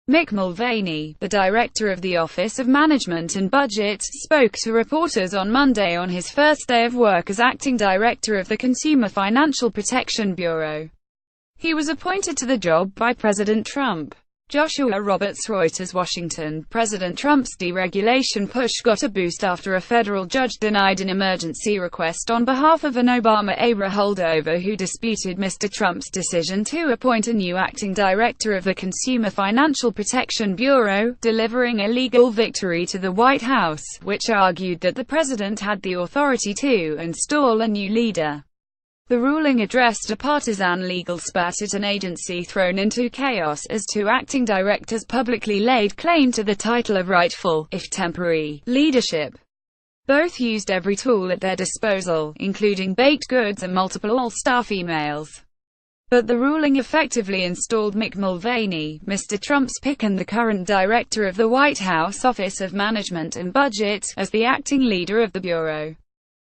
Mick Mulvaney, the director of the Office of Management and Budget, spoke to reporters on Monday on his first day of work as acting director of the Consumer Financial Protection Bureau. He was appointed to the job by President Trump. Joshua Roberts, Reuters, Washington. President Trump's deregulation push got a boost after a federal judge denied an emergency request on behalf of an Obama-era holdover who disputed Mr. Trump's decision to appoint a new acting director of the Consumer Financial Protection Bureau, delivering a legal victory to the White House, which argued that the president had the authority to install a new leader. The ruling addressed a partisan legal spat at an agency thrown into chaos as two acting directors publicly laid claim to the title of rightful, if temporary, leadership. Both used every tool at their disposal, including baked goods and multiple all-staff emails. But the ruling effectively installed Mick Mulvaney, Mr. Trump's pick and the current director of the White House Office of Management and Budget, as the acting leader of the Bureau.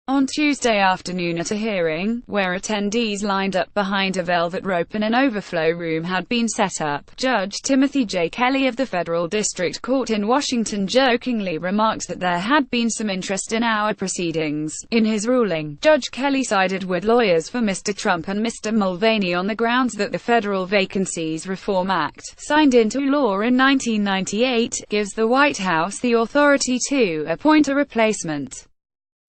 On Tuesday afternoon at a hearing, where attendees lined up behind a velvet rope and an overflow room had been set up, Judge Timothy J. Kelly of the Federal District Court in Washington jokingly remarked that there had been some interest in our proceedings. In his ruling, Judge Kelly sided with lawyers for Mr. Trump and Mr. Mulvaney on the grounds that the Federal Vacancies Reform Act, signed into law in 1998, gives the White House the authority to appoint a replacement.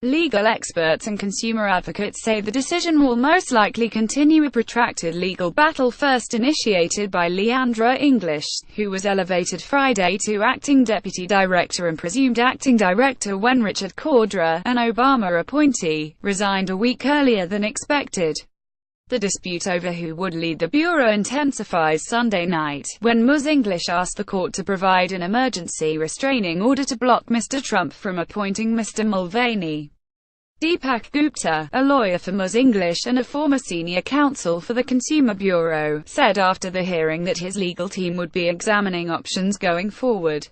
Legal experts and consumer advocates say the decision will most likely continue a protracted legal battle first initiated by Leandra English, who was elevated Friday to acting deputy director and presumed acting director when Richard Cordray, an Obama appointee, resigned a week earlier than expected. The dispute over who would lead the Bureau intensifies Sunday night, when Ms. English asked the court to provide an emergency restraining order to block Mr. Trump from appointing Mr. Mulvaney. Deepak Gupta, a lawyer for Ms. English and a former senior counsel for the Consumer Bureau, said after the hearing that his legal team would be examining options going forward.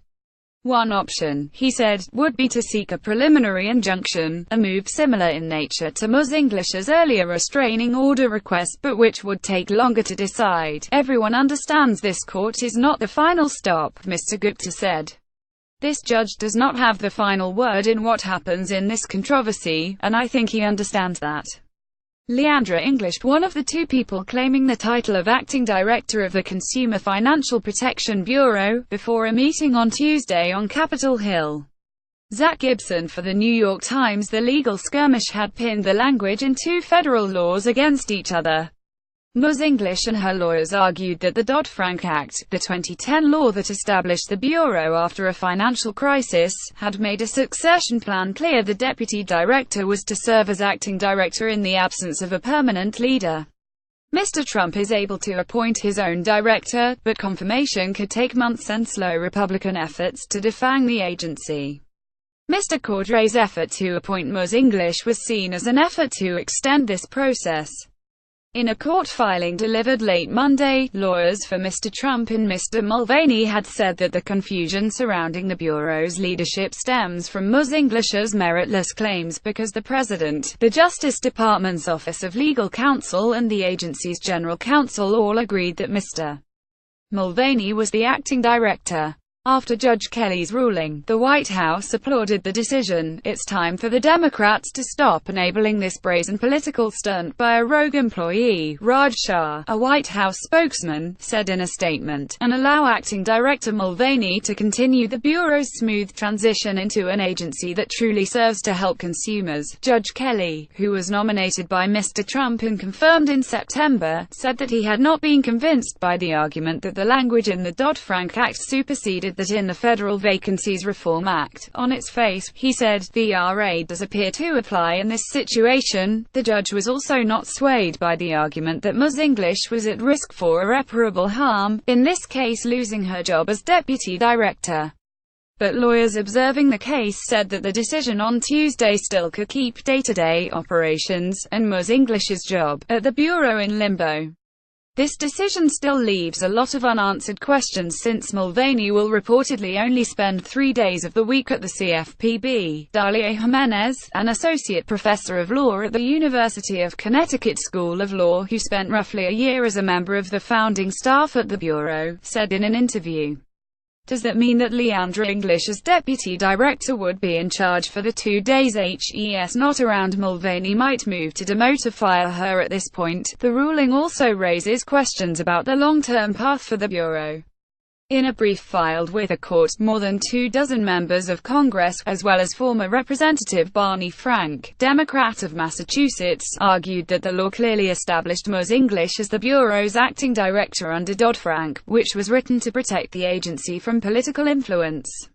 One option, he said, would be to seek a preliminary injunction, a move similar in nature to Ms. English's earlier restraining order request but which would take longer to decide. Everyone understands this court is not the final stop, Mr. Gupta said. This judge does not have the final word in what happens in this controversy, and I think he understands that. Leandra English, one of the two people claiming the title of acting director of the Consumer Financial Protection Bureau, before a meeting on Tuesday on Capitol Hill. Zach Gibson for The New York Times. The legal skirmish had pinned the language in two federal laws against each other. Ms. English and her lawyers argued that the Dodd-Frank Act, the 2010 law that established the Bureau after a financial crisis, had made a succession plan clear. The deputy director was to serve as acting director in the absence of a permanent leader. Mr. Trump is able to appoint his own director, but confirmation could take months and slow Republican efforts to defang the agency. Mr. Cordray's effort to appoint Ms. English was seen as an effort to extend this process. In a court filing delivered late Monday, lawyers for Mr. Trump and Mr. Mulvaney had said that the confusion surrounding the Bureau's leadership stems from Ms. English's meritless claims because the President, the Justice Department's Office of Legal Counsel and the agency's general counsel all agreed that Mr. Mulvaney was the acting director. After Judge Kelly's ruling, the White House applauded the decision. It's time for the Democrats to stop enabling this brazen political stunt by a rogue employee, Raj Shah, a White House spokesman, said in a statement, and allow acting director Mulvaney to continue the Bureau's smooth transition into an agency that truly serves to help consumers. Judge Kelly, who was nominated by Mr. Trump and confirmed in September, said that he had not been convinced by the argument that the language in the Dodd-Frank Act superseded that in the Federal Vacancies Reform Act. On its face, he said, the RA does appear to apply in this situation. The judge was also not swayed by the argument that Ms. English was at risk for irreparable harm, in this case losing her job as deputy director. But lawyers observing the case said that the decision on Tuesday still could keep day-to-day operations, and Ms. English's job, at the Bureau in limbo. This decision still leaves a lot of unanswered questions since Mulvaney will reportedly only spend 3 days of the week at the CFPB. Dalia Jimenez, an associate professor of law at the University of Connecticut School of Law who spent roughly a year as a member of the founding staff at the Bureau, said in an interview, Does that mean that Leandra English as deputy director would be in charge for the 2 days HES not around? Mulvaney might move to demote or fire her at this point. The ruling also raises questions about the long-term path for the Bureau. In a brief filed with the court, more than 24 members of Congress, as well as former Representative Barney Frank, Democrat of Massachusetts, argued that the law clearly established Ms. English as the Bureau's acting director under Dodd-Frank, which was written to protect the agency from political influence.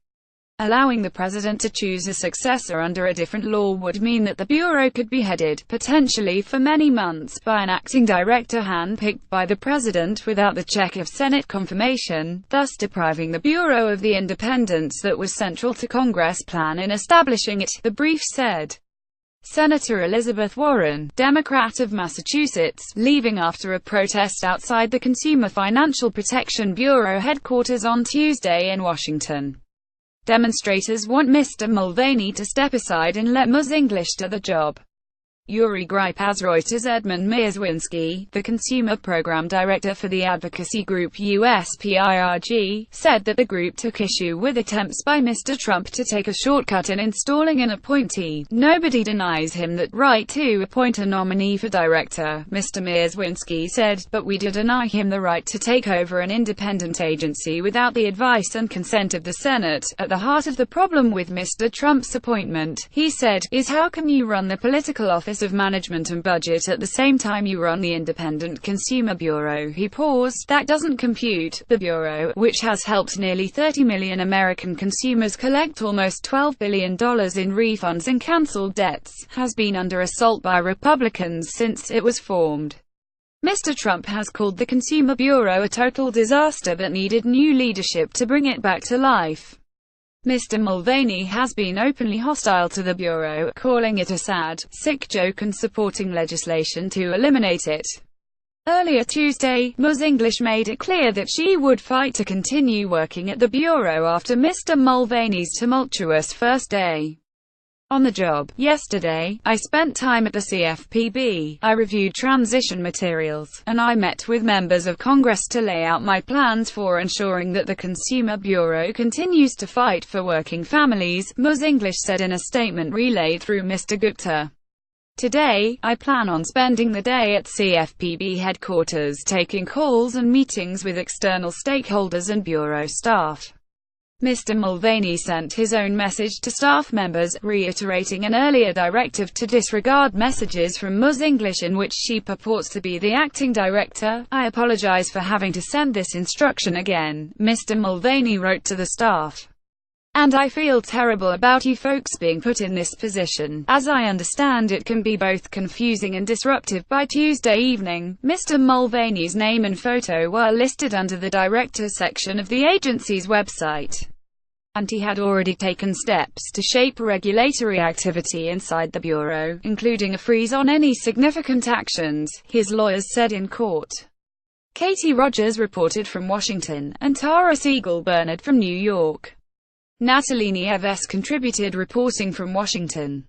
Allowing the president to choose a successor under a different law would mean that the Bureau could be headed, potentially for many months, by an acting director handpicked by the president without the check of Senate confirmation, thus depriving the Bureau of the independence that was central to Congress' plan in establishing it, the brief said. Senator Elizabeth Warren, Democrat of Massachusetts, leaving after a protest outside the Consumer Financial Protection Bureau headquarters on Tuesday in Washington. Demonstrators want Mr. Mulvaney to step aside and let Ms. English do the job. Uri Gripe. As Reuters' Edmund Mierzwinski, the consumer program director for the advocacy group USPIRG, said that the group took issue with attempts by Mr. Trump to take a shortcut in installing an appointee. Nobody denies him that right to appoint a nominee for director, Mr. Mierzwinski said, but we do deny him the right to take over an independent agency without the advice and consent of the Senate. At the heart of the problem with Mr. Trump's appointment, he said, is how can you run the political office of Management and Budget at the same time you run the Independent Consumer Bureau? He paused. That doesn't compute. The Bureau, which has helped nearly 30 million American consumers collect almost $12 billion in refunds and canceled debts, has been under assault by Republicans since it was formed. Mr. Trump has called the Consumer Bureau a total disaster that needed new leadership to bring it back to life. Mr. Mulvaney has been openly hostile to the Bureau, calling it a sad, sick joke and supporting legislation to eliminate it. Earlier Tuesday, Ms. English made it clear that she would fight to continue working at the Bureau after Mr. Mulvaney's tumultuous first day on the job. Yesterday, I spent time at the CFPB, I reviewed transition materials, and I met with members of Congress to lay out my plans for ensuring that the Consumer Bureau continues to fight for working families, Ms. English said in a statement relayed through Mr. Gupta. Today, I plan on spending the day at CFPB headquarters taking calls and meetings with external stakeholders and Bureau staff. Mr. Mulvaney sent his own message to staff members, reiterating an earlier directive to disregard messages from Ms. English in which she purports to be the acting director. I apologize for having to send this instruction again, Mr. Mulvaney wrote to the staff. And I feel terrible about you folks being put in this position. As I understand it can be both confusing and disruptive. By Tuesday evening, Mr. Mulvaney's name and photo were listed under the Director section of the agency's website. And he had already taken steps to shape regulatory activity inside the Bureau, including a freeze on any significant actions, his lawyers said in court. Katie Rogers reported from Washington, and Tara Siegel-Bernard from New York. Natalie Nieves contributed reporting from Washington.